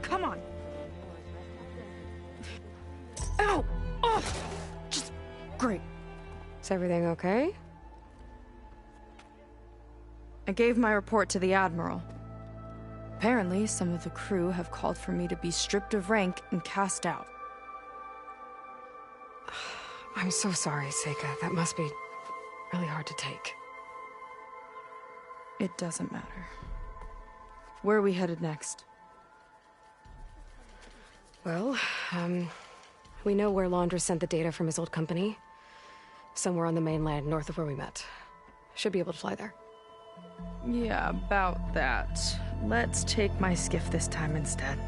come on. Ow! Oh! Just... great. Is everything okay? I gave my report to the Admiral. Apparently, some of the crew have called for me to be stripped of rank and cast out. I'm so sorry, Seika. That must be really hard to take. It doesn't matter. Where are we headed next? Well, we know where Laundra sent the data from his old company. Somewhere on the mainland, north of where we met. Should be able to fly there. Yeah, about that. Let's take my skiff this time instead.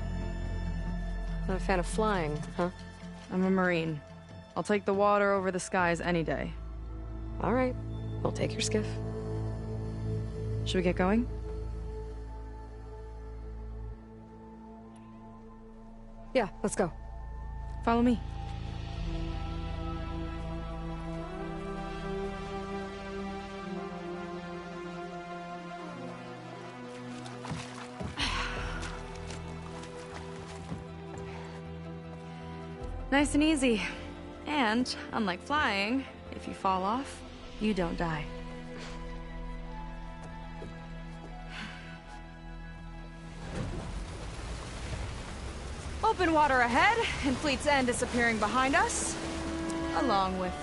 Not a fan of flying, huh? I'm a Marine. I'll take the water over the skies any day. All right. We'll take your skiff. Should we get going? Yeah, let's go. Follow me. Nice and easy. And, unlike flying, if you fall off, you don't die. Open water ahead, and Fleet's End disappearing behind us, along with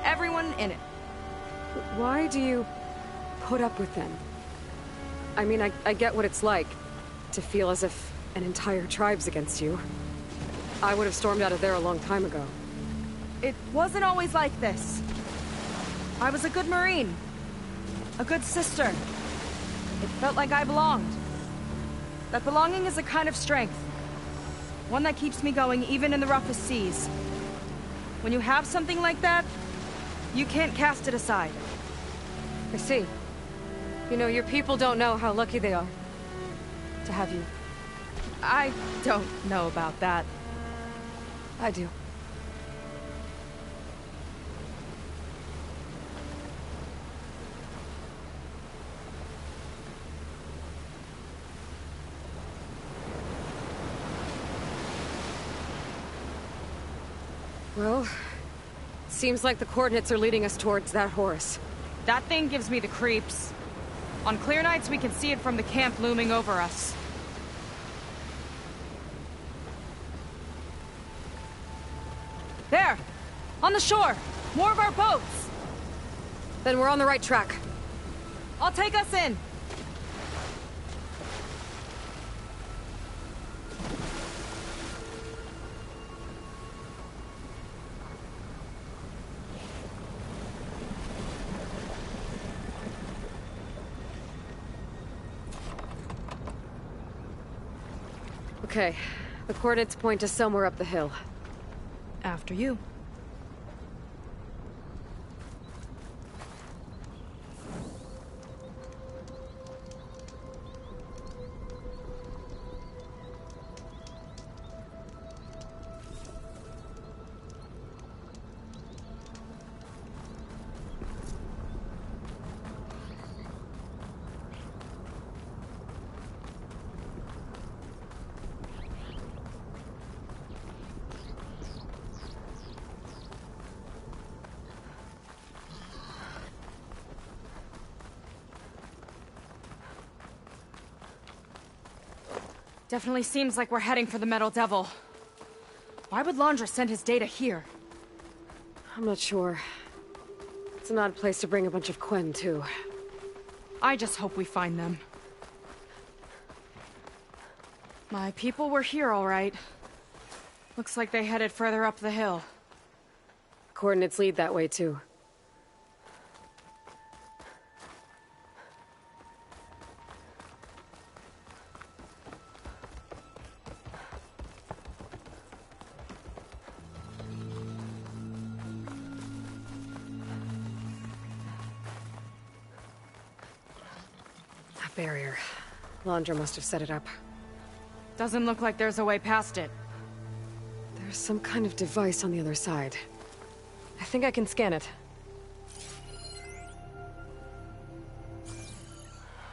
everyone in it. Why do you put up with them? I mean, I get what it's like to feel as if an entire tribe's against you. I would have stormed out of there a long time ago. It wasn't always like this. I was a good Marine. A good sister. It felt like I belonged. That belonging is a kind of strength. One that keeps me going even in the roughest seas. When you have something like that, you can't cast it aside. I see. You know, your people don't know how lucky they are to have you. I don't know about that. I do. Well, seems like the coordinates are leading us towards that Horus. That thing gives me the creeps. On clear nights, we can see it from the camp looming over us. There! On the shore! More of our boats! Then we're on the right track. I'll take us in! Okay, the coordinates point to somewhere up the hill. After you. Definitely seems like we're heading for the Metal Devil. Why would Laundra send his data here? I'm not sure. It's an odd place to bring a bunch of Quen, too. I just hope we find them. My people were here, all right. Looks like they headed further up the hill. Coordinates lead that way, too. That barrier. Laundra must have set it up. Doesn't look like there's a way past it. There's some kind of device on the other side. I think I can scan it.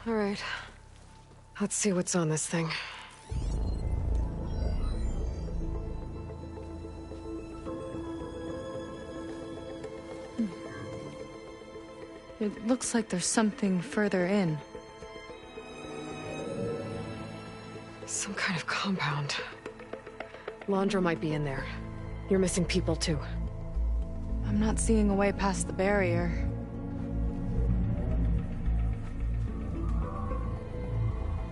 All right. Let's see what's on this thing. It looks like there's something further in. Some kind of compound. Londra might be in there. You're missing people too. I'm not seeing a way past the barrier.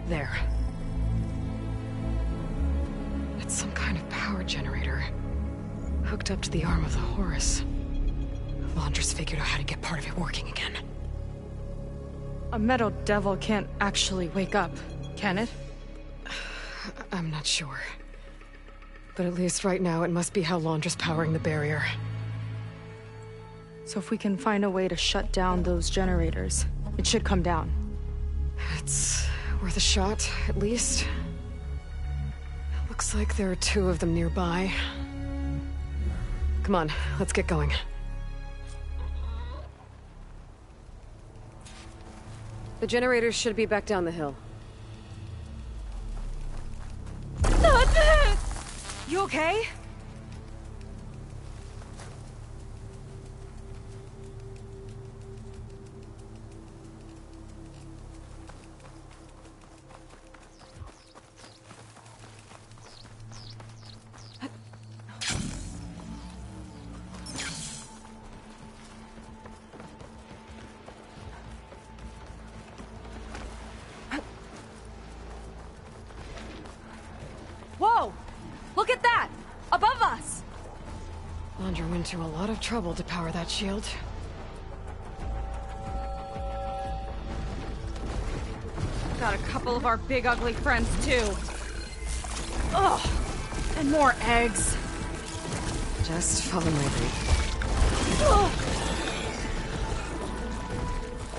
There. It's some kind of power generator. Hooked up to the arm of the Horus. Londra's figured out how to get part of it working again. A metal devil can't actually wake up, can it? I'm not sure. But at least right now, it must be how Londra's powering the barrier. So if we can find a way to shut down those generators, it should come down. It's worth a shot, at least. Looks like there are 2 of them nearby. Come on, let's get going. The generators should be back down the hill. You okay? Whoa! Look at that! Above us! Londra went to a lot of trouble to power that shield. Got a couple of our big ugly friends too. Ugh! And more eggs. Just follow my lead. Ugh.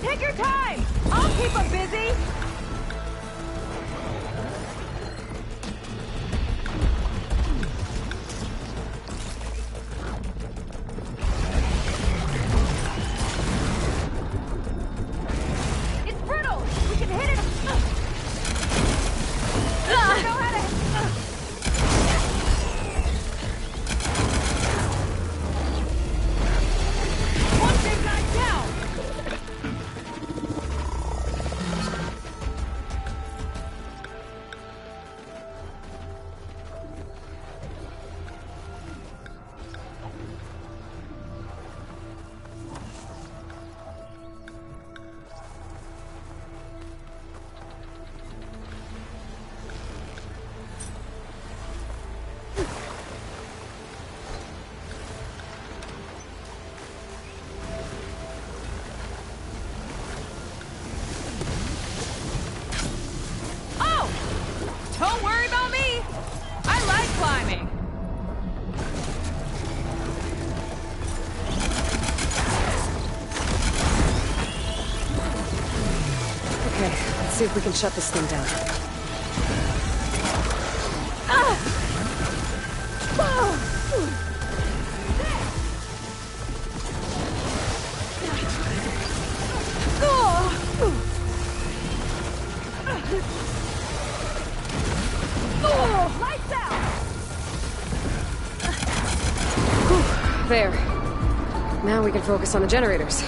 Take your time! I'll keep them busy! Don't worry about me! I like climbing! Okay, let's see if we can shut this thing down. Lights out! There. Now we can focus on the generators.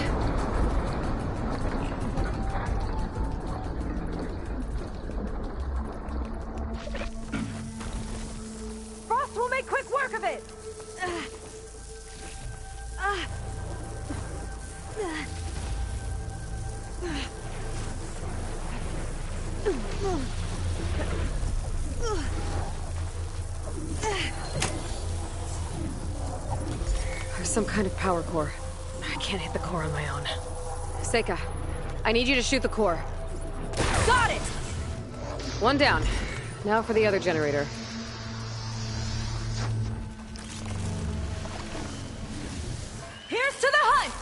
Frost will make quick work of it! There's some kind of power core. I can't hit the core on my own. Seika, I need you to shoot the core. Got it! One down. Now for the other generator. Here's to the hunt!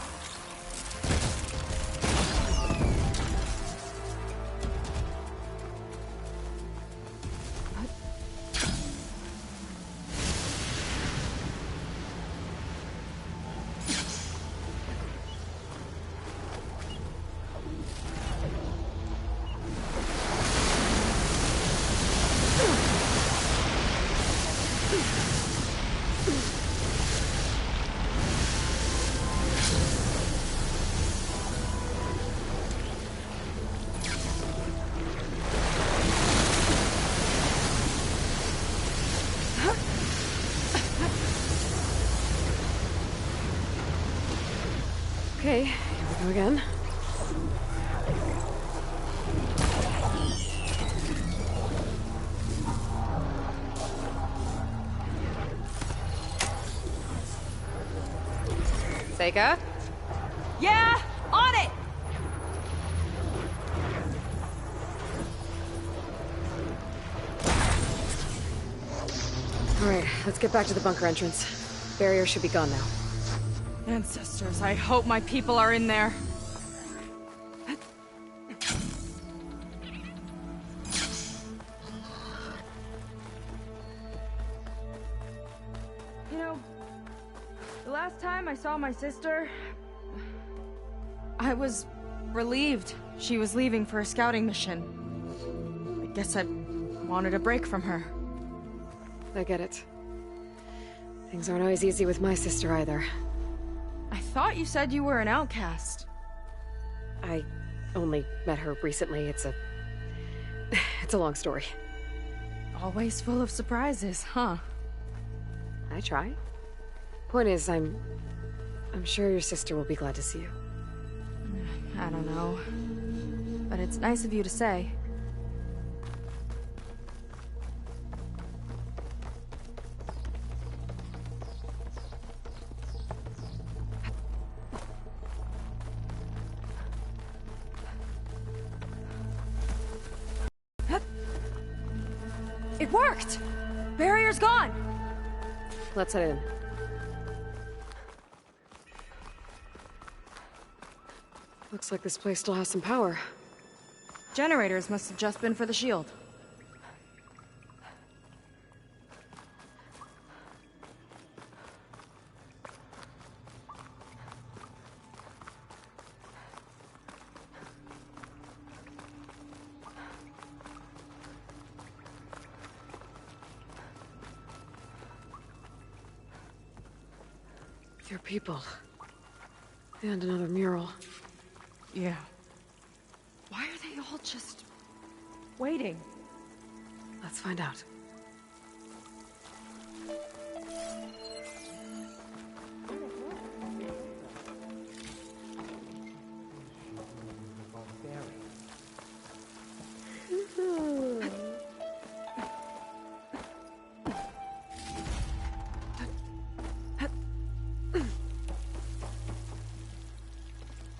Okay, here we go again. Seika? Yeah, on it! Alright, let's get back to the bunker entrance. Barrier should be gone now. Ancestors, I hope my people are in there. You know, the last time I saw my sister, I was relieved she was leaving for a scouting mission. I guess I wanted a break from her. I get it. Things aren't always easy with my sister either. I thought you said you were an outcast. I only met her recently. It's a long story. Always full of surprises, huh? I try. Point is, I'm sure your sister will be glad to see you. I don't know. But it's nice of you to say. It worked! Barrier's gone! Let's head in. Looks like this place still has some power. Generators must have just been for the shield. Your people. And another mural. Yeah. Why are they all just waiting? Let's find out.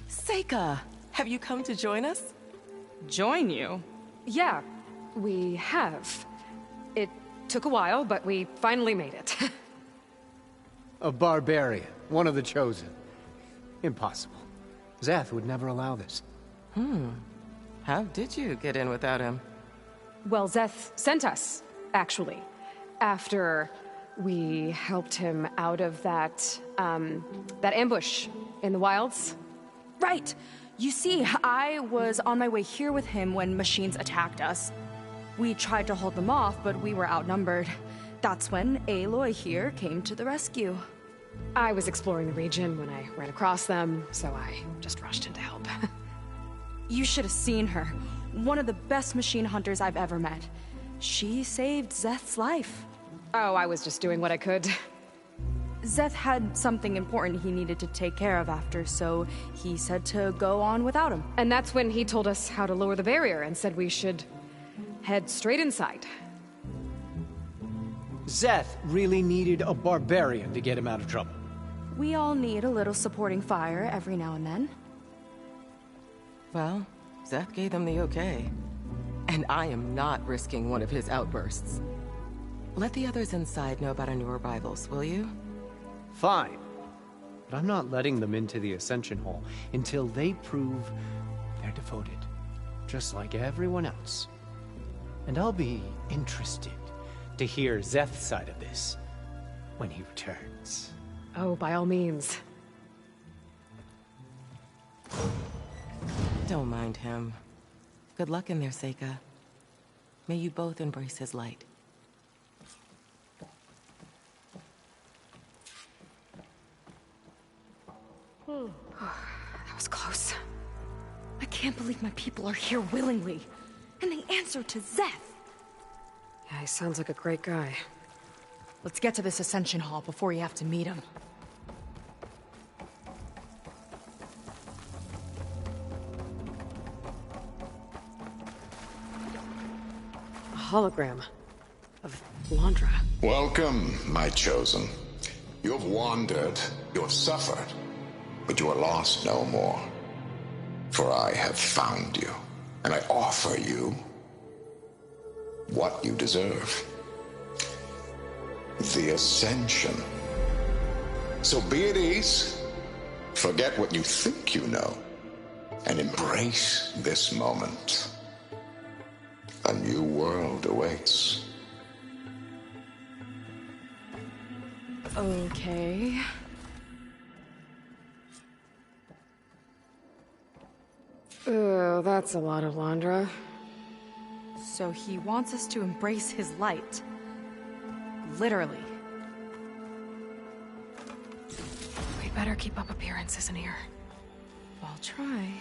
Seika, have you come to join us? Join you? Yeah, we have. It took a while, but we finally made it. A barbarian, one of the chosen. Impossible. Szeth would never allow this. How did you get in without him? Well, Szeth sent us, actually. After we helped him out of that ambush in the wilds. Right! You see, I was on my way here with him when machines attacked us. We tried to hold them off, but we were outnumbered. That's when Aloy here came to the rescue. I was exploring the region when I ran across them, so I just rushed in to help. You should have seen her. One of the best machine hunters I've ever met. She saved Szeth's life. Oh, I was just doing what I could. Szeth had something important he needed to take care of after, so he said to go on without him. And that's when he told us how to lower the barrier and said we should head straight inside. Szeth really needed a barbarian to get him out of trouble. We all need a little supporting fire every now and then. Well, Szeth gave them the okay. And I am not risking one of his outbursts. Let the others inside know about our new arrivals, will you? Fine. But I'm not letting them into the Ascension Hall until they prove they're devoted. Just like everyone else. And I'll be interested to hear Szeth's side of this when he returns. Oh, by all means. Don't mind him. Good luck in there, Seika. May you both embrace his light. That was close. I can't believe my people are here willingly. And they answer to Szeth. Yeah, he sounds like a great guy. Let's get to this Ascension Hall before you have to meet him. hologram of Londra. Welcome, my chosen. You have wandered, you have suffered, but you are lost no more. For I have found you, and I offer you what you deserve. The Ascension. So be at ease, forget what you think you know, and embrace this moment. A new world awaits. Okay. Oh, that's a lot of Londra. So he wants us to embrace his light. Literally. We better keep up appearances in here. I'll try.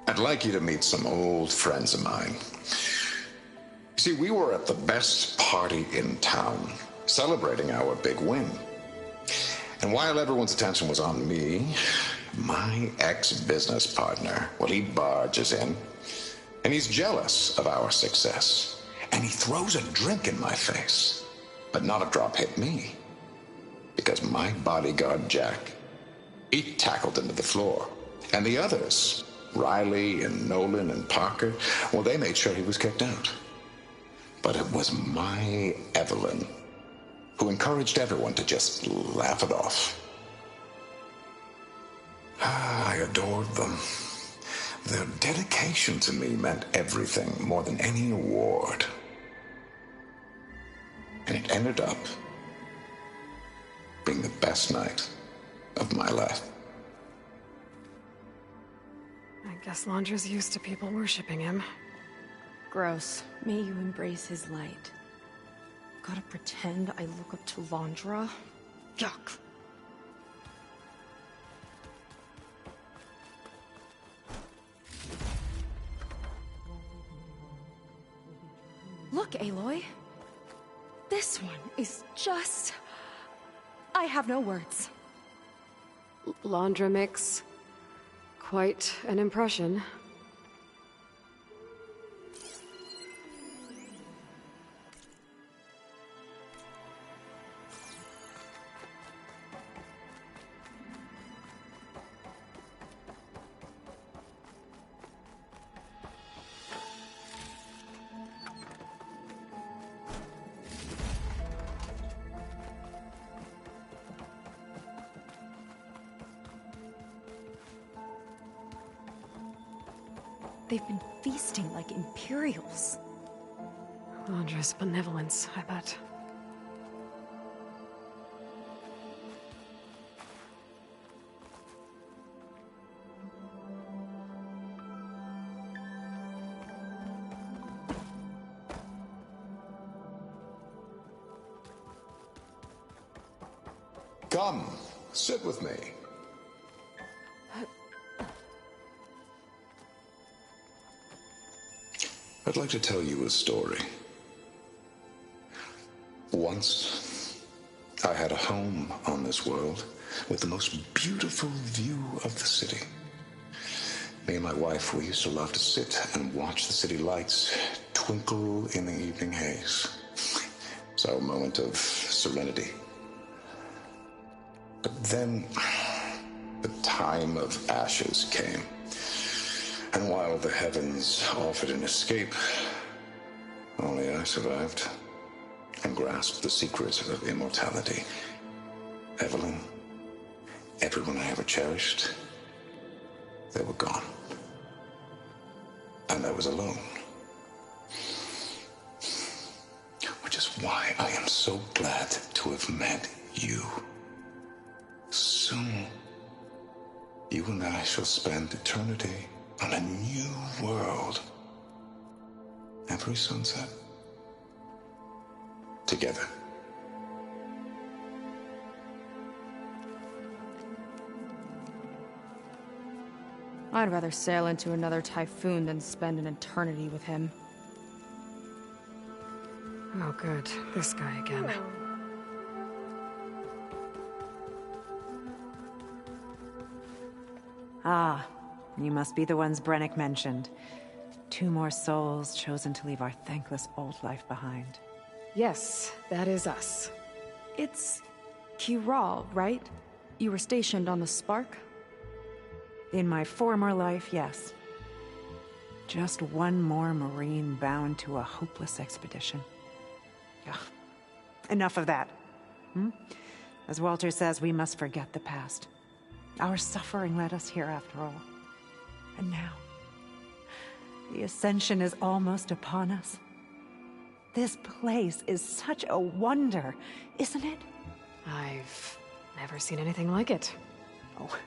I'd like you to meet some old friends of mine. See, we were at the best party in town, celebrating our big win. And while everyone's attention was on me, my ex-business partner, well, he barges in, and he's jealous of our success. And he throws a drink in my face, but not a drop hit me. Because my bodyguard, Jack, he tackled him to the floor. And the others, Riley and Nolan and Parker, well, they made sure he was kicked out. But it was my Evelyn who encouraged everyone to just laugh it off. I adored them. Their dedication to me meant everything, more than any award. And it ended up being the best night of my life. I guess Londra's used to people worshipping him. Gross. May you embrace his light. Gotta pretend I look up to Londra? Yuck. Look, Aloy. This one is just... I have no words. Londra makes quite an impression. They've been feasting like Imperials. Londra's benevolence, I bet. Come, sit with me. I'd like to tell you a story. Once, I had a home on this world with the most beautiful view of the city. Me and my wife, we used to love to sit and watch the city lights twinkle in the evening haze. It's our moment of serenity. But then, the time of ashes came. And while the heavens offered an escape, only I survived and grasped the secrets of immortality. Evelyn, everyone I ever cherished, they were gone. And I was alone. Which is why I am so glad to have met you. Soon, you and I shall spend eternity on a new world. Every sunset. Together. I'd rather sail into another typhoon than spend an eternity with him. Oh, good. This guy again. Ah, you must be the ones Brennick mentioned. 2 more souls chosen to leave our thankless old life behind. Yes, that is us. It's Kiral, right? You were stationed on the Spark? In my former life, yes. Just one more Marine bound to a hopeless expedition. Ugh. Enough of that. As Walter says, we must forget the past. Our suffering led us here after all. And now, the Ascension is almost upon us. This place is such a wonder, isn't it? I've never seen anything like it. Oh,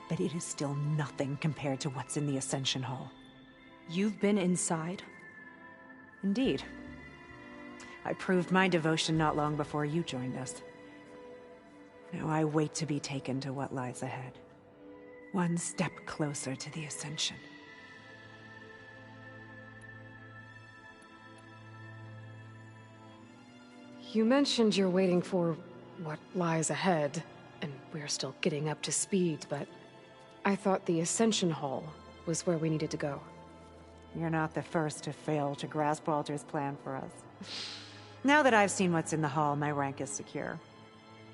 but it is still nothing compared to what's in the Ascension Hall. You've been inside? Indeed. I proved my devotion not long before you joined us. Now I wait to be taken to what lies ahead. One step closer to the Ascension. You mentioned you're waiting for what lies ahead, and we're still getting up to speed, but I thought the Ascension Hall was where we needed to go. You're not the first to fail to grasp Walter's plan for us. Now that I've seen what's in the hall, my rank is secure.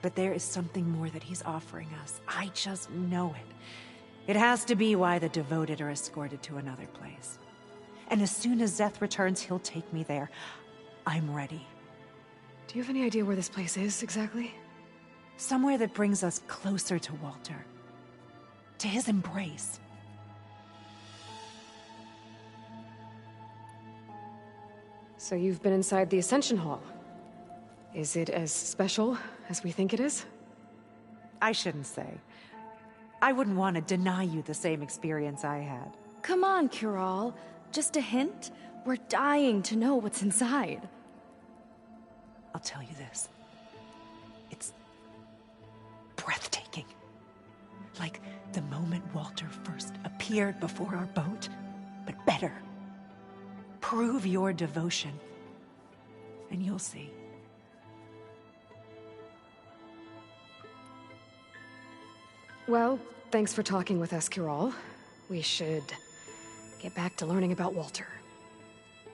But there is something more that he's offering us. I just know it. It has to be why the devoted are escorted to another place. And as soon as Szeth returns, he'll take me there. I'm ready. Do you have any idea where this place is, exactly? Somewhere that brings us closer to Walter. To his embrace. So you've been inside the Ascension Hall. Is it as special as we think it is? I shouldn't say. I wouldn't want to deny you the same experience I had. Come on, Kiral. Just a hint? We're dying to know what's inside. I'll tell you this. It's breathtaking. Like the moment Walter first appeared before our boat, but better. Prove your devotion, and you'll see. Well, thanks for talking with us, Kiral. We should get back to learning about Walter.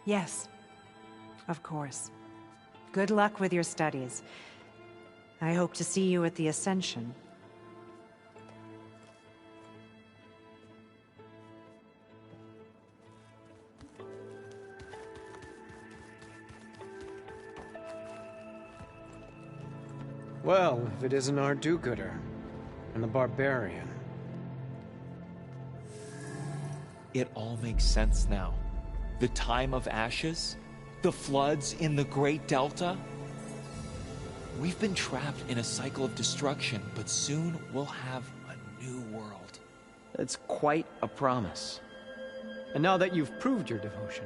Yes, of course. Good luck with your studies. I hope to see you at the Ascension. Well, if it isn't our do-gooder and the barbarian. It all makes sense now. The time of ashes, the floods in the Great Delta. We've been trapped in a cycle of destruction, but soon we'll have a new world. It's quite a promise. And now that you've proved your devotion,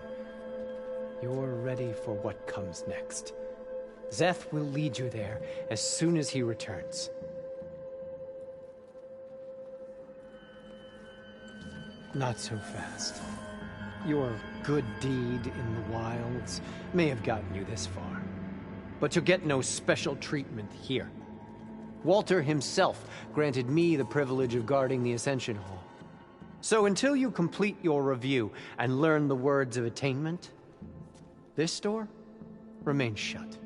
you're ready for what comes next. Szeth will lead you there as soon as he returns. Not so fast. Your good deed in the wilds may have gotten you this far, but you'll get no special treatment here. Walter himself granted me the privilege of guarding the Ascension Hall. So until you complete your review and learn the words of attainment, this door remains shut.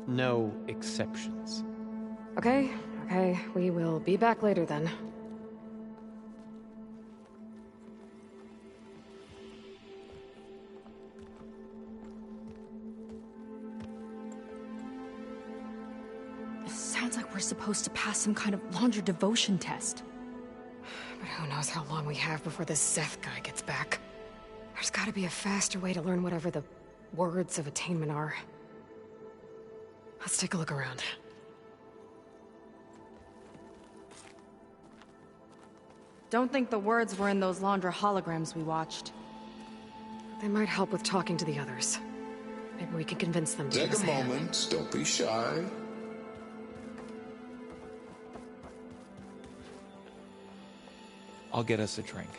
No exceptions. Okay, we will be back later then. It sounds like we're supposed to pass some kind of Laundra devotion test. But who knows how long we have before this Szeth guy gets back. There's gotta be a faster way to learn whatever the words of attainment are. Let's take a look around. Don't think the words were in those Laundra holograms we watched. They might help with talking to the others. Maybe we can convince them to Take use a a hand. moment. Don't be shy. I'll get us a drink.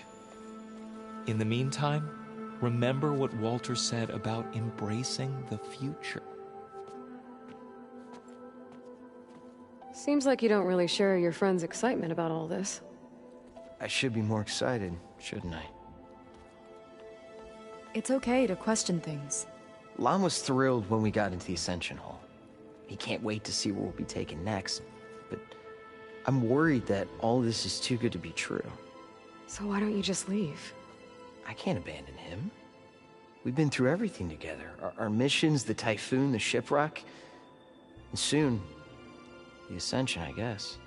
In the meantime, remember what Walter said about embracing the future. Seems like you don't really share your friend's excitement about all this. I should be more excited, shouldn't I? It's okay to question things. Lon was thrilled when we got into the Ascension Hall. He can't wait to see where we'll be taken next, but I'm worried that all this is too good to be true. So why don't you just leave? I can't abandon him. We've been through everything together. Our missions, the Typhoon, the shipwreck, and soon, the Ascension, I guess.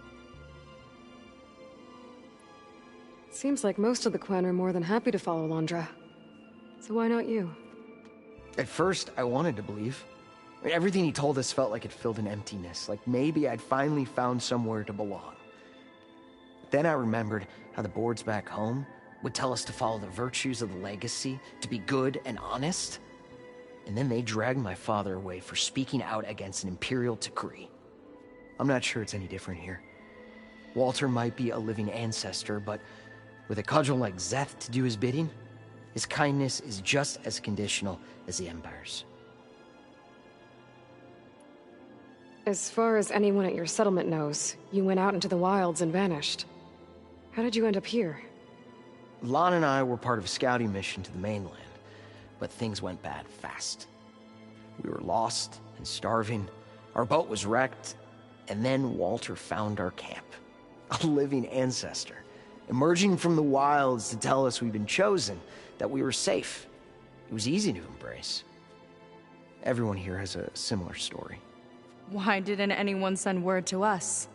Seems like most of the Quen are more than happy to follow Londra. So why not you? At first, I wanted to believe. I mean, everything he told us felt like it filled an emptiness, like maybe I'd finally found somewhere to belong. Then I remembered how the boards back home would tell us to follow the virtues of the legacy, to be good and honest. And then they dragged my father away for speaking out against an imperial decree. I'm not sure it's any different here. Walter might be a living ancestor, but with a cudgel like Szeth to do his bidding, his kindness is just as conditional as the Empire's. As far as anyone at your settlement knows, you went out into the wilds and vanished. How did you end up here? Lon and I were part of a scouting mission to the mainland, but things went bad fast. We were lost and starving, our boat was wrecked, and then Walter found our camp. A living ancestor, emerging from the wilds to tell us we'd been chosen, that we were safe. It was easy to embrace. Everyone here has a similar story. Why didn't anyone send word to us?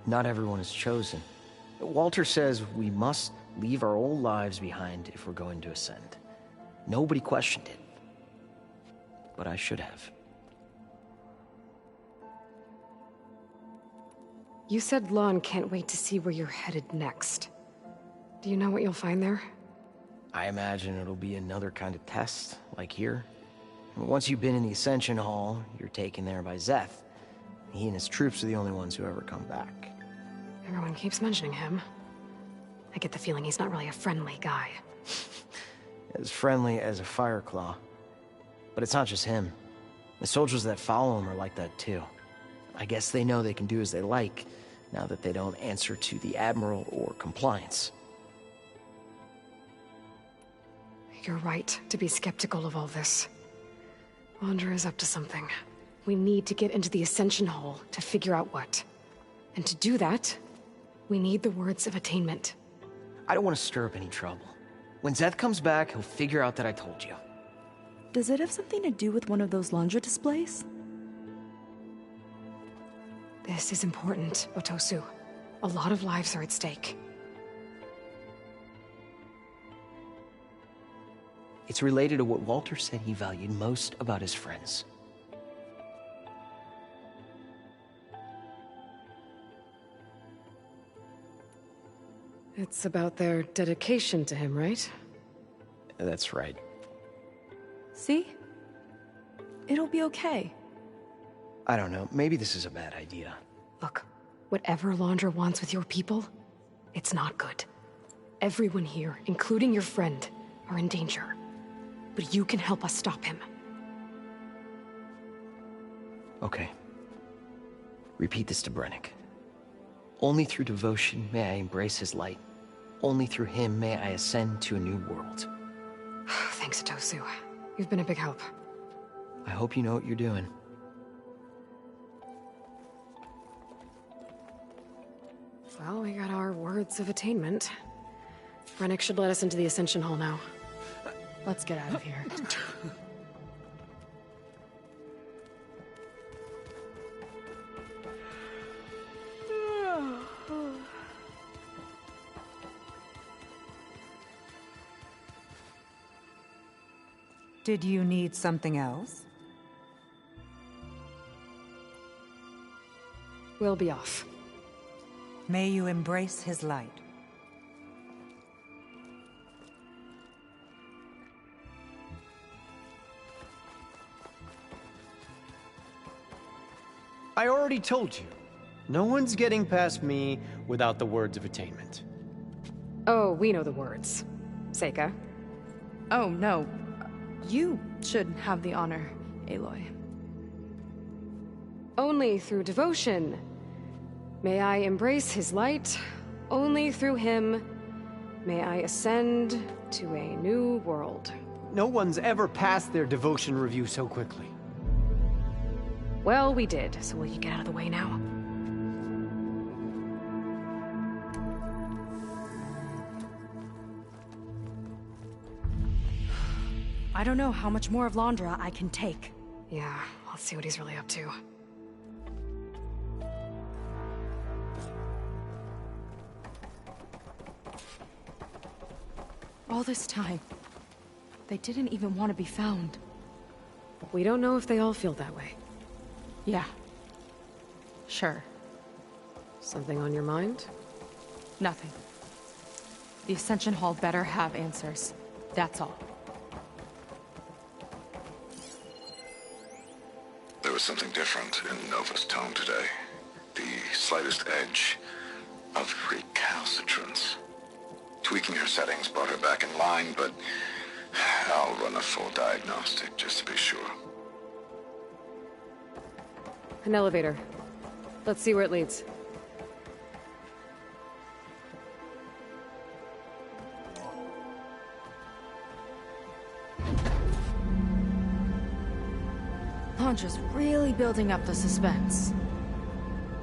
Not everyone is chosen. Walter says we must leave our old lives behind if we're going to ascend. Nobody questioned it. But I should have. You said Lon can't wait to see where you're headed next. Do you know what you'll find there? I imagine it'll be another kind of test, like here. Once you've been in the Ascension Hall, you're taken there by Szeth. He and his troops are the only ones who ever come back. Everyone keeps mentioning him. I get the feeling he's not really a friendly guy. As friendly as a Fireclaw. But it's not just him. The soldiers that follow him are like that too. I guess they know they can do as they like, now that they don't answer to the Admiral or Compliance. You're right to be skeptical of all this. Londra is up to something. We need to get into the Ascension Hall to figure out what. And to do that, we need the words of attainment. I don't want to stir up any trouble. When Szeth comes back, he'll figure out that I told you. Does it have something to do with one of those Londra displays? This is important, Otosu. A lot of lives are at stake. It's related to what Walter said he valued most about his friends. It's about their dedication to him, right? That's right. See? It'll be okay. I don't know, maybe this is a bad idea. Look, whatever Londra wants with your people, it's not good. Everyone here, including your friend, are in danger. But you can help us stop him. Okay. Repeat this to Brennick. Only through devotion may I embrace his light. Only through him may I ascend to a new world. Thanks, Otosu. You've been a big help. I hope you know what you're doing. Well, we got our words of attainment. Brennick should let us into the Ascension Hall now. Let's get out of here. Did you need something else? We'll be off. May you embrace his light. I already told you. No one's getting past me without the words of attainment. Oh, we know the words. Seika. Oh, no. You should have the honor, Aloy. Only through devotion may I embrace his light. Only through him May I ascend to a new world. No one's ever passed their devotion review so quickly. Well, we did, so will you get out of the way now? I don't know how much more of Londra I can take. Yeah, let's see what he's really up to. All this time, they didn't even want to be found. We don't know if they all feel that way. Yeah. Sure. Something on your mind? Nothing. The Ascension Hall better have answers. That's all. There was something different in Nova's tone today. The slightest edge of recalcitrance. Tweaking her settings brought her back in line, but I'll run a full diagnostic just to be sure. An elevator. Let's see where it leads. Londra's really building up the suspense.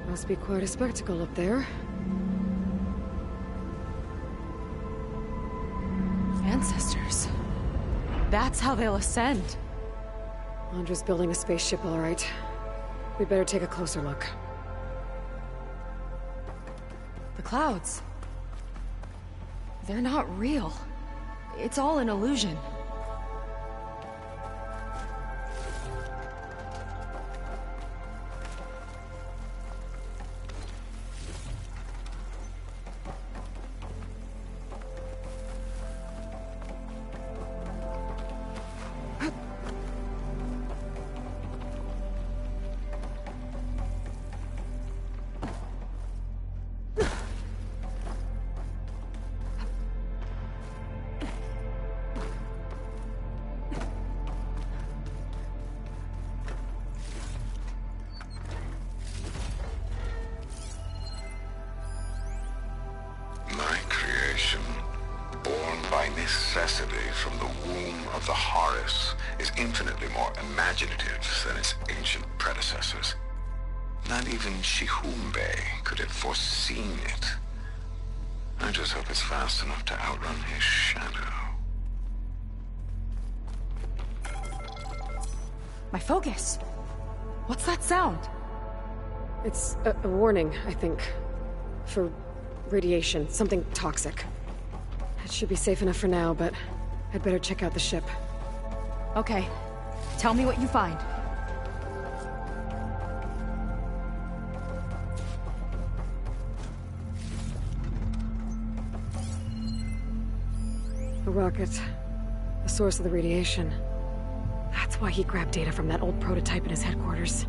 Must be quite a spectacle up there. Ancestors. That's how they'll ascend. Londra's building a spaceship, all right. We'd better take a closer look. The clouds. They're not real. It's all an illusion. Necessity from the womb of the Horus is infinitely more imaginative than its ancient predecessors. Not even Shihumbe could have foreseen it. I just hope it's fast enough to outrun his shadow. My focus! What's that sound? It's a warning, I think. For radiation, something toxic. It should be safe enough for now, but I'd better check out the ship. Okay. Tell me what you find. A rocket. The source of the radiation. That's why he grabbed data from that old prototype in his headquarters.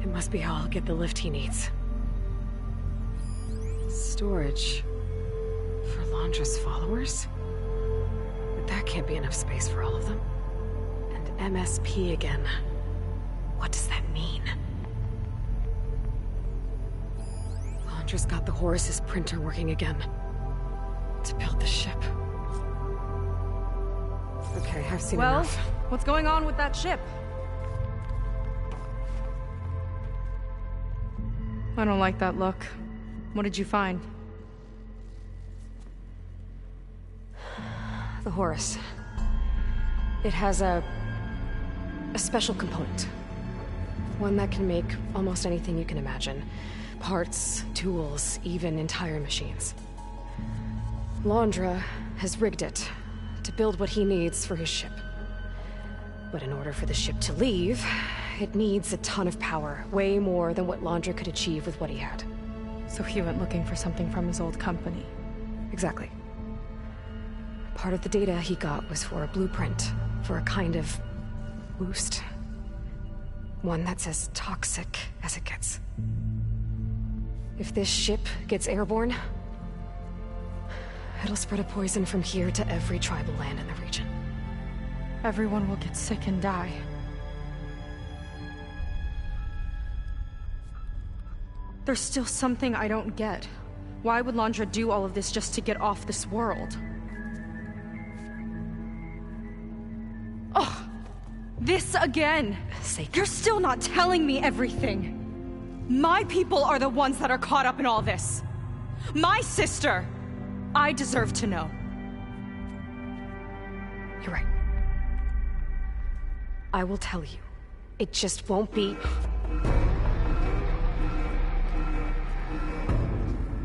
It must be how I'll get the lift he needs. Storage. For Londra's followers? But that can't be enough space for all of them. And MSP again. What does that mean? Londra's got the Horus's printer working again. To build the ship. Okay, I've seen enough. What's going on with that ship? I don't like that look. What did you find? The Horus. It has a special component. One that can make almost anything you can imagine. Parts, tools, even entire machines. Londra has rigged it to build what he needs for his ship. But in order for the ship to leave, it needs a ton of power, way more than what Londra could achieve with what he had. So he went looking for something from his old company. Exactly. Part of the data he got was for a blueprint, for a kind of boost. One that's as toxic as it gets. If this ship gets airborne, it'll spread a poison from here to every tribal land in the region. Everyone will get sick and die. There's still something I don't get. Why would Londra do all of this just to get off this world? Oh, this again! You're still not telling me everything! My people are the ones that are caught up in all this! My sister! I deserve to know. You're right. I will tell you. It just won't be...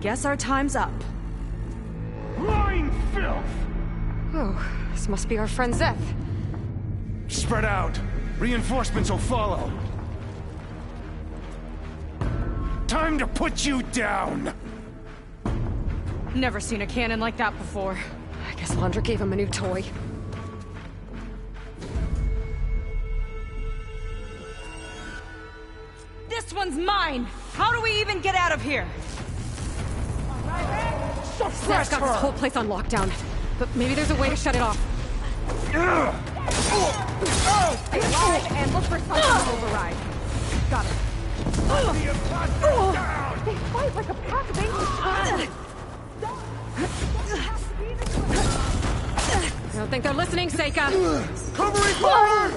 Guess our time's up. Lying filth! Oh, this must be our friend Zeth. Spread out. Reinforcements will follow. Time to put you down! Never seen a cannon like that before. I guess Londra gave him a new toy. This one's mine! How do we even get out of here? Zeth's got this whole place on lockdown. But maybe there's a way to shut it off. Stay alive and look for something to override. Got it. They fight like a pack of angry. I don't think they're listening, Seika. Covering fire!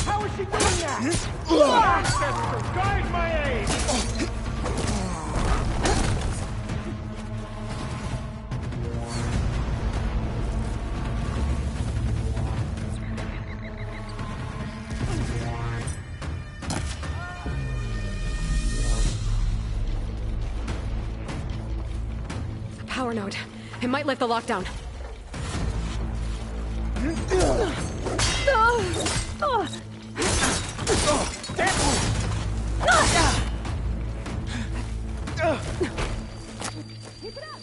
How is she doing that? Ancestral, guide my aid! Power node. It might lift the lockdown.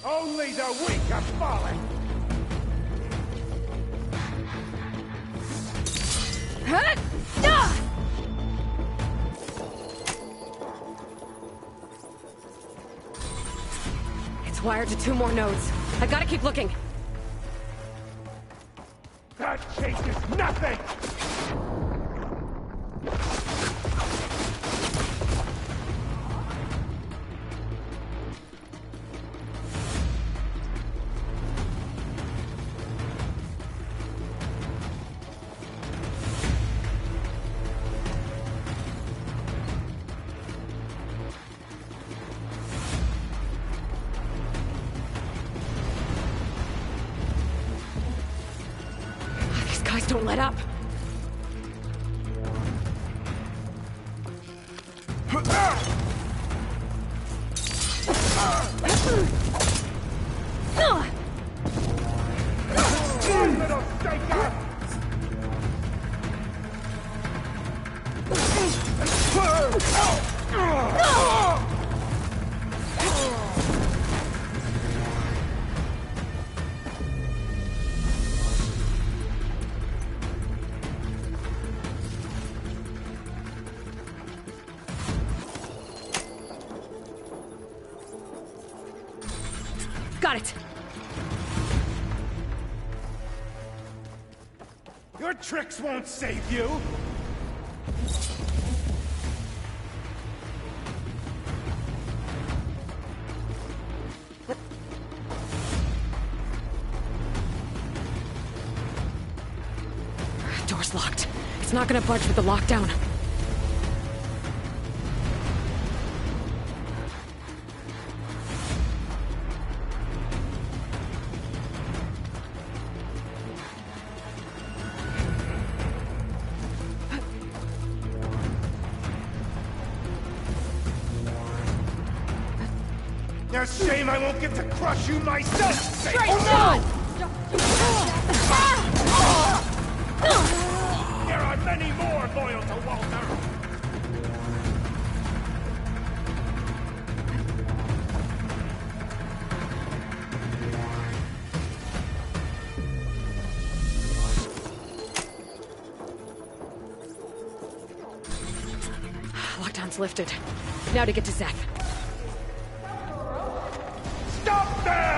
Only the weak are falling! It's wired to 2 more nodes. I gotta keep looking. That changes nothing! Don't let up. Got it. Your tricks won't save you! Door's locked. It's not gonna budge with the lockdown. A shame I won't get to crush you myself! Straight on! There are many more loyal to Walter! Lockdown's lifted. Now to get to Zeth. Stop them!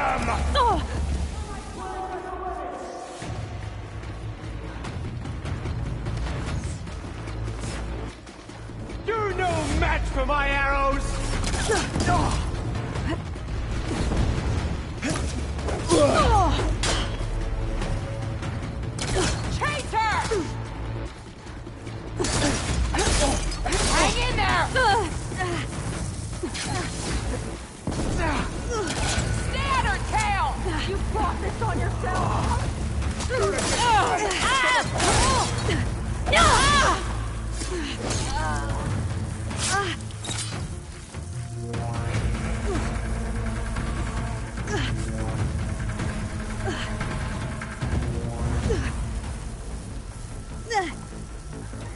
Chase her! Hang in there! Stay at her tail! You brought this on yourself!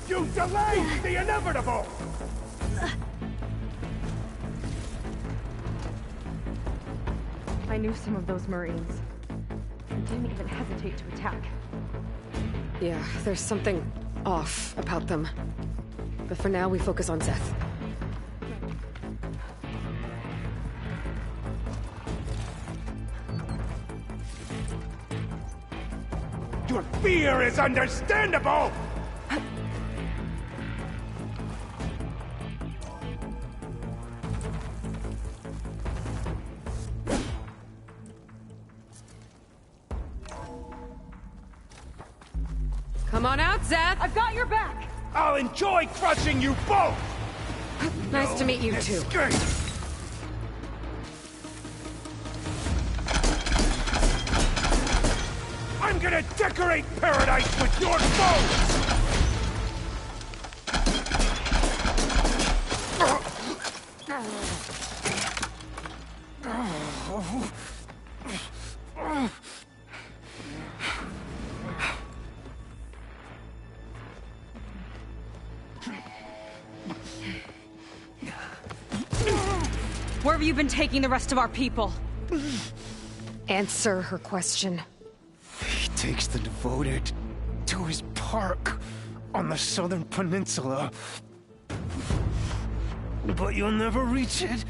You delayed the inevitable! I knew some of those Marines. I didn't even hesitate to attack. Yeah, there's something off about them. But for now, we focus on Zeth. Your fear is understandable! Come on out, Zeth! I've got your back! I'll enjoy crushing you both! Nice to meet you, too. Escape! I'm gonna decorate paradise with your bones! Where have you been taking the rest of our people? Answer her question. He takes the devoted to his park on the southern peninsula. But you'll never reach it.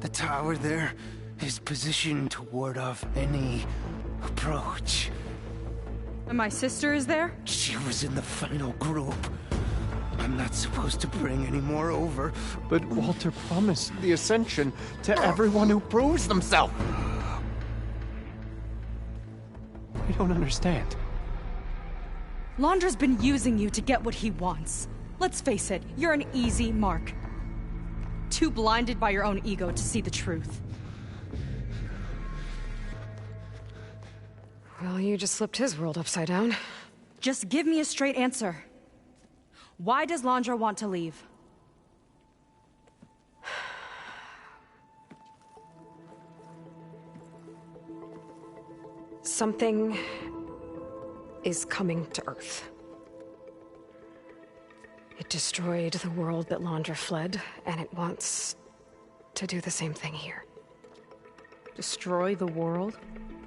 The tower there is positioned to ward off any approach. And my sister is there? She was in the final group. I'm not supposed to bring any more over. But Walter promised the Ascension to everyone who proves themselves. I don't understand. Londra's been using you to get what he wants. Let's face it, you're an easy mark. Too blinded by your own ego to see the truth. Well, you just flipped his world upside down. Just give me a straight answer. Why does Londra want to leave? Something is coming to Earth. It destroyed the world that Londra fled, and it wants to do the same thing here. Destroy the world?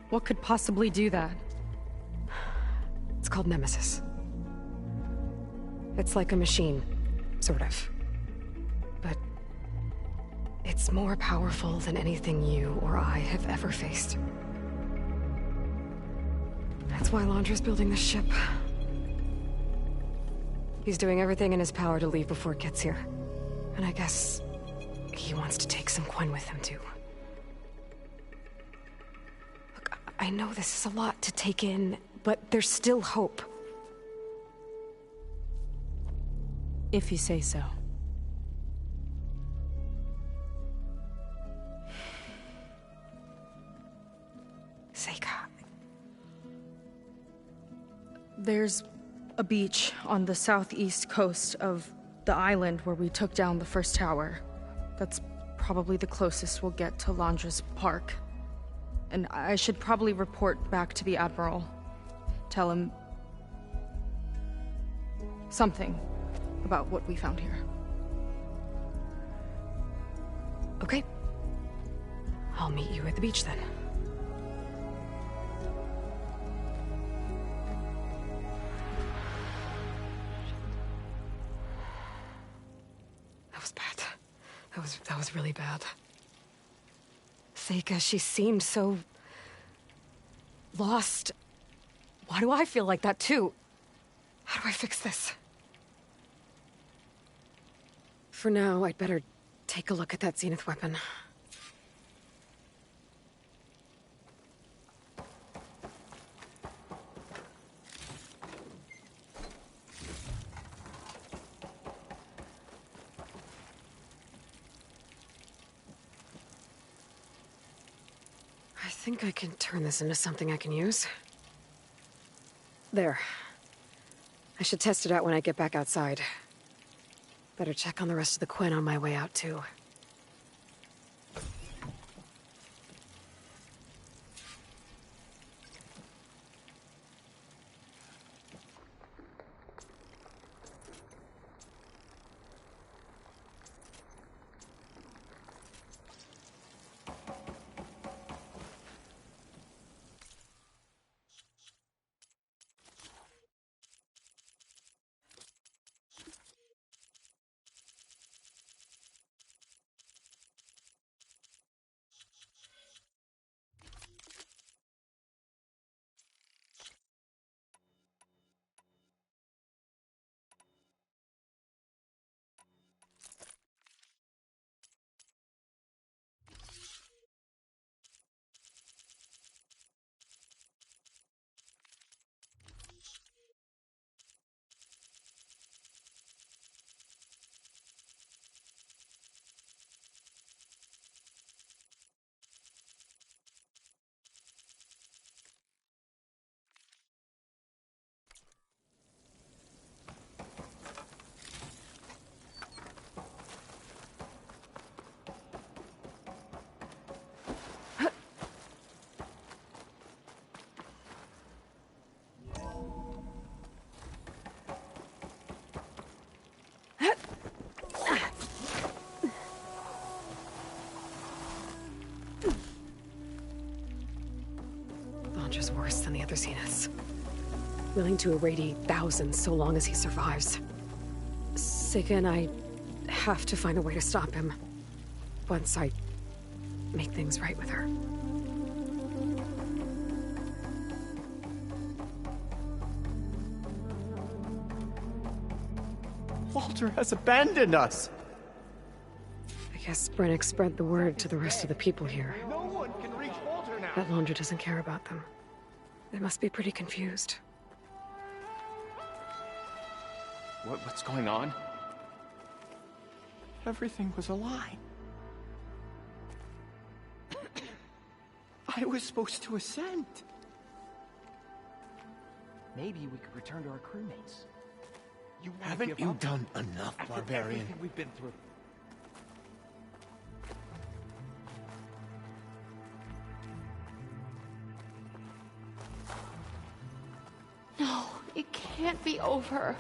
What could possibly do that? It's called Nemesis. It's like a machine, sort of. But it's more powerful than anything you or I have ever faced. That's why Londra's building this ship. He's doing everything in his power to leave before it gets here. And I guess he wants to take some Quen with him, too. Look, I know this is a lot to take in, but there's still hope. If you say so. Seika. There's a beach on the southeast coast of the island where we took down the first tower. That's probably the closest we'll get to Londra's park. And I should probably report back to the Admiral. Tell him something about what we found here. Okay. I'll meet you at the beach then. That was bad. That was really bad. Seika, she seemed so lost. Why do I feel like that too? How do I fix this? For now, I'd better take a look at that Zenith weapon. I think I can turn this into something I can use. There. I should test it out when I get back outside. Better check on the rest of the Quen on my way out, too. Just worse than the other Zeniths. Willing to irradiate thousands so long as he survives. Seika and I have to find a way to stop him. Once I make things right with her. Walter has abandoned us! I guess Brennick spread the word to the rest of the people here. No one can reach Walter now. That Laundra doesn't care about them. They must be pretty confused. What's going on? Everything was a lie. I was supposed to ascend. Maybe we could return to our crewmates. Haven't you done enough, Barbarian? Everything we've been through. No, it can't be over.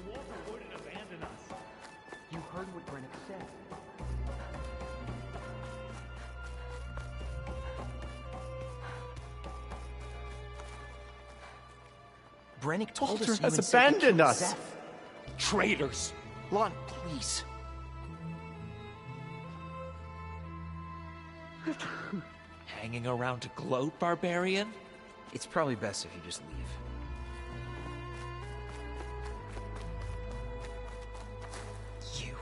Walter wouldn't abandon us. You heard what Brennick said. Brennick told Walter us you has and Seika abandoned killed us. Zeph. Traitors! Lon, please. Hanging around to gloat, Barbarian? It's probably best if you just leave. You.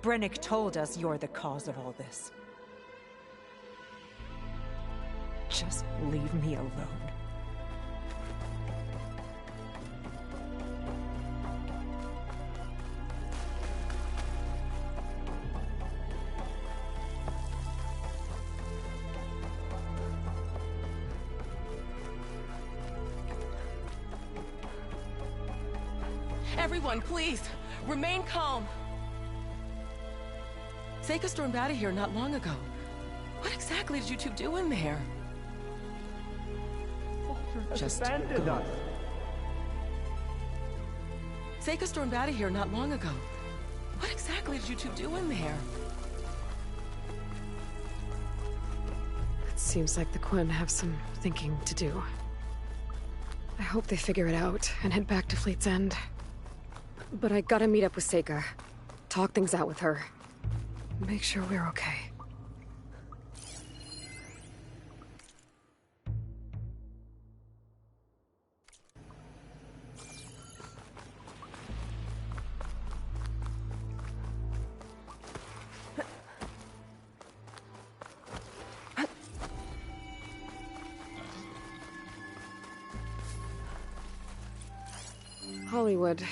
Brennick told us you're the cause of all this. Just leave me alone. Everyone, please, remain calm. Seika stormed out of here not long ago. What exactly did you two do in there? Walter has Just abandoned go. us. Seika stormed out of here not long ago. What exactly did you two do in there? It seems like the Quen have some thinking to do. I hope they figure it out and head back to Fleet's End. But I gotta meet up with Seika. Talk things out with her. Make sure we're okay. Hollywood.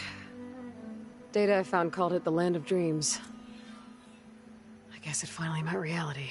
Data I found called it the Land of Dreams. I guess it finally met reality.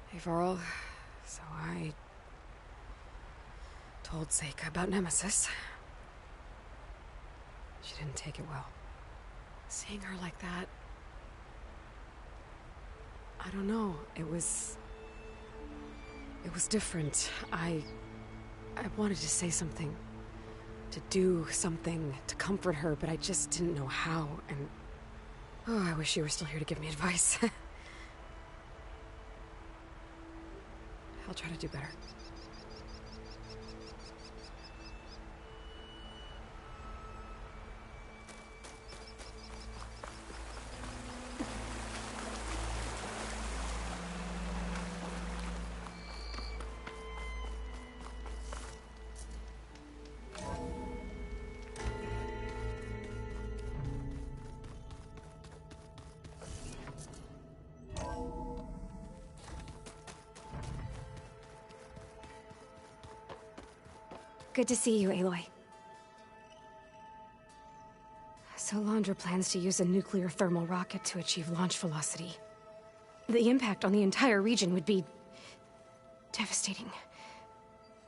Hey, Varl. So I told Seika about Nemesis. She didn't take it well. Seeing her like that... I don't know. It was different. I wanted to say something. To do something to comfort her, but I just didn't know how, and... Oh, I wish you were still here to give me advice. I'll try to do better. Good to see you, Aloy. So Londra plans to use a nuclear thermal rocket to achieve launch velocity. The impact on the entire region would be... devastating.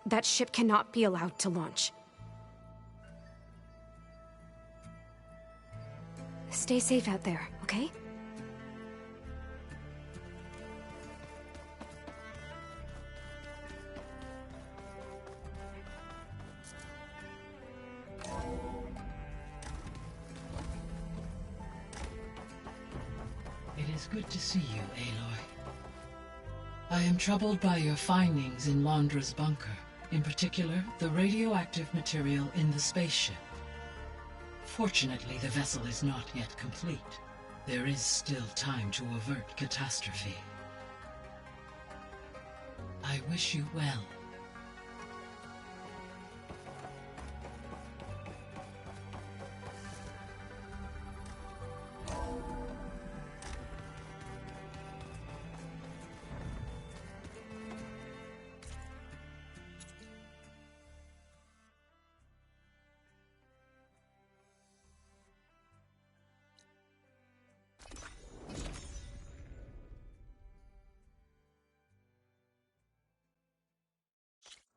That ship cannot be allowed to launch. Stay safe out there, okay? It is good to see you, Aloy. I am troubled by your findings in Londra's bunker, in particular, the radioactive material in the spaceship. Fortunately, the vessel is not yet complete. There is still time to avert catastrophe. I wish you well.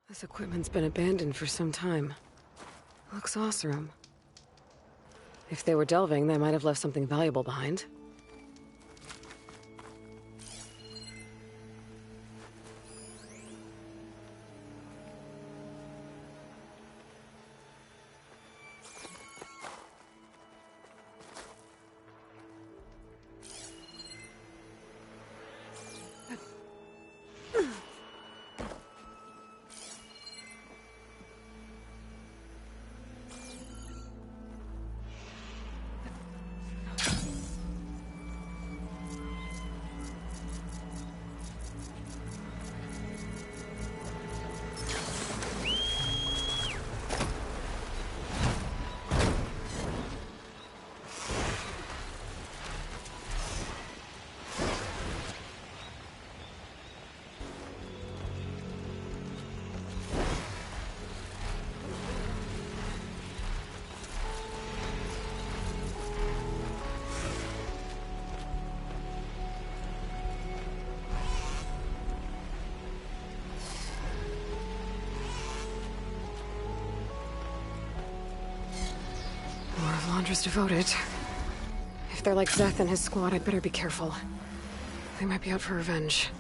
This equipment's been abandoned for some time. Looks awesome. If they were delving, they might have left something valuable behind. Londra's devoted. If they're like Zeth and his squad, I'd better be careful. They might be out for revenge.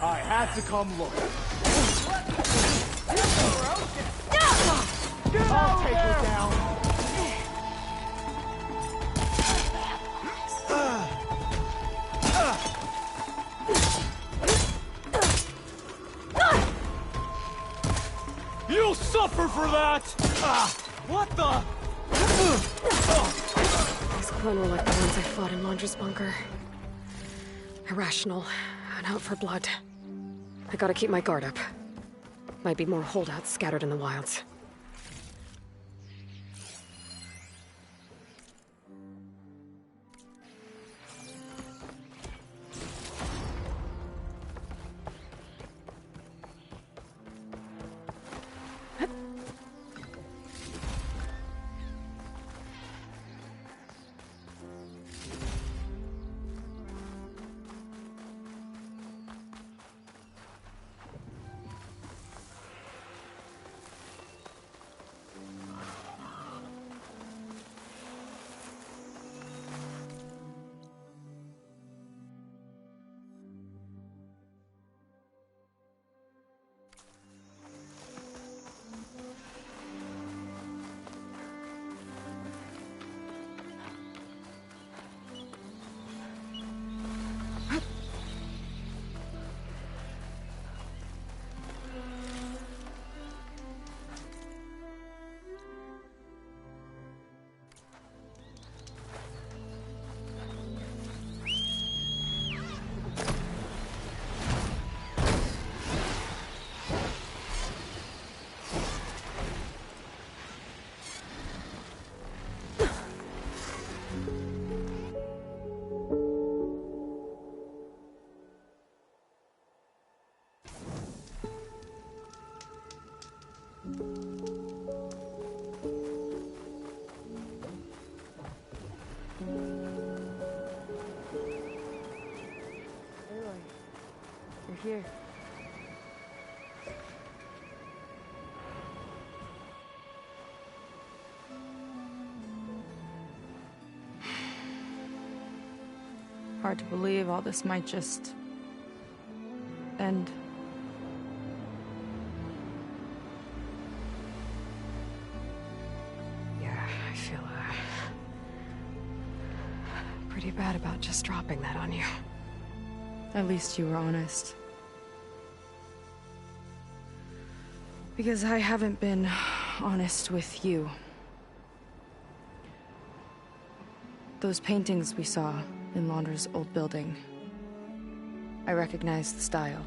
I had to come look. I'll take her down. You'll suffer for that! What the? These clone were like the ones I fought in Londra's bunker. Irrational, and out for blood. I gotta keep my guard up. Might be more holdouts scattered in the wilds. Here. Hard to believe all this might just end. Yeah, I feel pretty bad about just dropping that on you. At least you were honest. Because I haven't been honest with you. Those paintings we saw in Londra's old building, I recognize the style.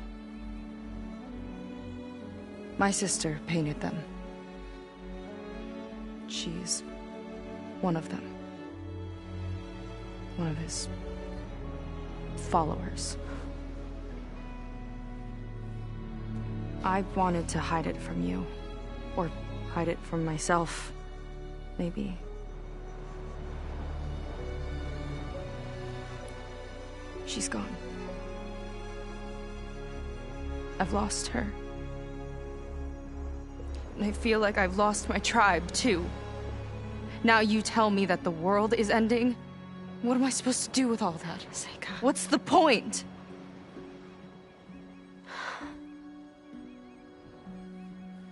My sister painted them. She's one of them. One of his followers. I wanted to hide it from you. Or hide it from myself, maybe. She's gone. I've lost her. And I feel like I've lost my tribe, too. Now you tell me that the world is ending? What am I supposed to do with all that? Seika. What's the point?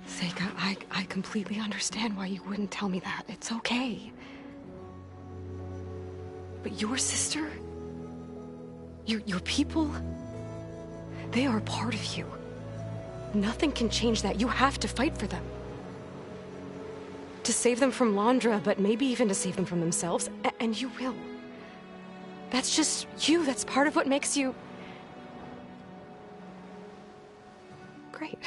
Seika, I completely understand why you wouldn't tell me that. It's okay. But your sister? Your people? They are part of you. Nothing can change that. You have to fight for them. To save them from Londra, but maybe even to save them from themselves. And you will. That's just you. That's part of what makes you... great.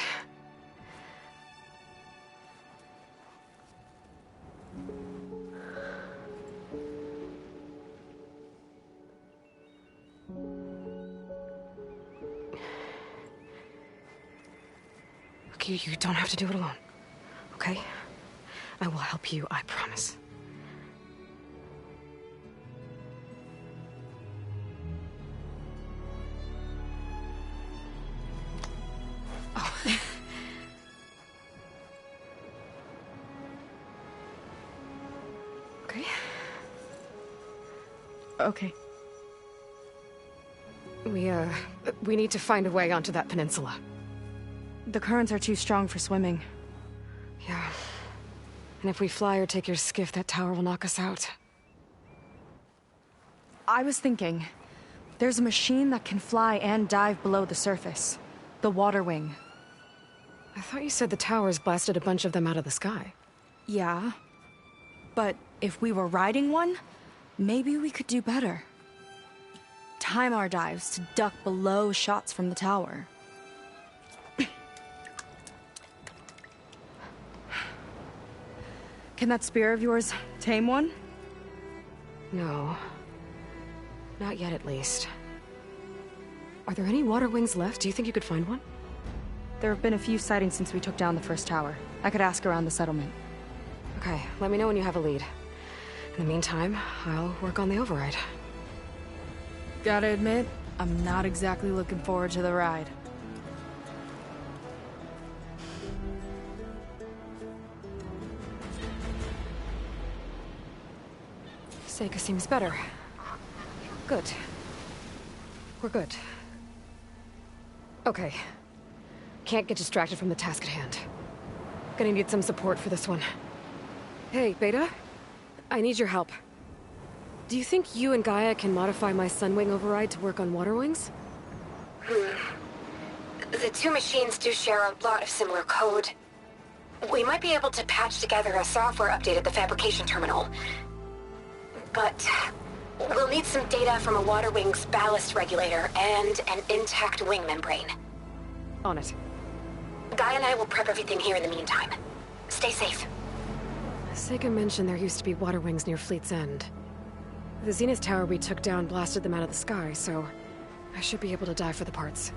Look, you don't have to do it alone, okay? I will help you, I promise. Okay. We need to find a way onto that peninsula. The currents are too strong for swimming. Yeah. And if we fly or take your skiff, that tower will knock us out. I was thinking, there's a machine that can fly and dive below the surface. The Water Wing. I thought you said the towers blasted a bunch of them out of the sky. Yeah. But if we were riding one, maybe we could do better. Time our dives to duck below shots from the tower. Can that spear of yours tame one? No. Not yet, at least. Are there any water wings left? Do you think you could find one? There have been a few sightings since we took down the first tower. I could ask around the settlement. Okay, let me know when you have a lead. In the meantime, I'll work on the override. Gotta admit, I'm not exactly looking forward to the ride. Seika seems better. Good. We're good. Okay. Can't get distracted from the task at hand. Gonna need some support for this one. Hey, Beta? I need your help. Do you think you and Gaia can modify my Sunwing override to work on water wings? The two machines do share a lot of similar code. We might be able to patch together a software update at the fabrication terminal. But we'll need some data from a water wing's ballast regulator and an intact wing membrane. On it. Gaia and I will prep everything here in the meantime. Stay safe. Seika mentioned there used to be water wings near Fleet's End. The Zenith Tower we took down blasted them out of the sky, so I should be able to dive for the parts.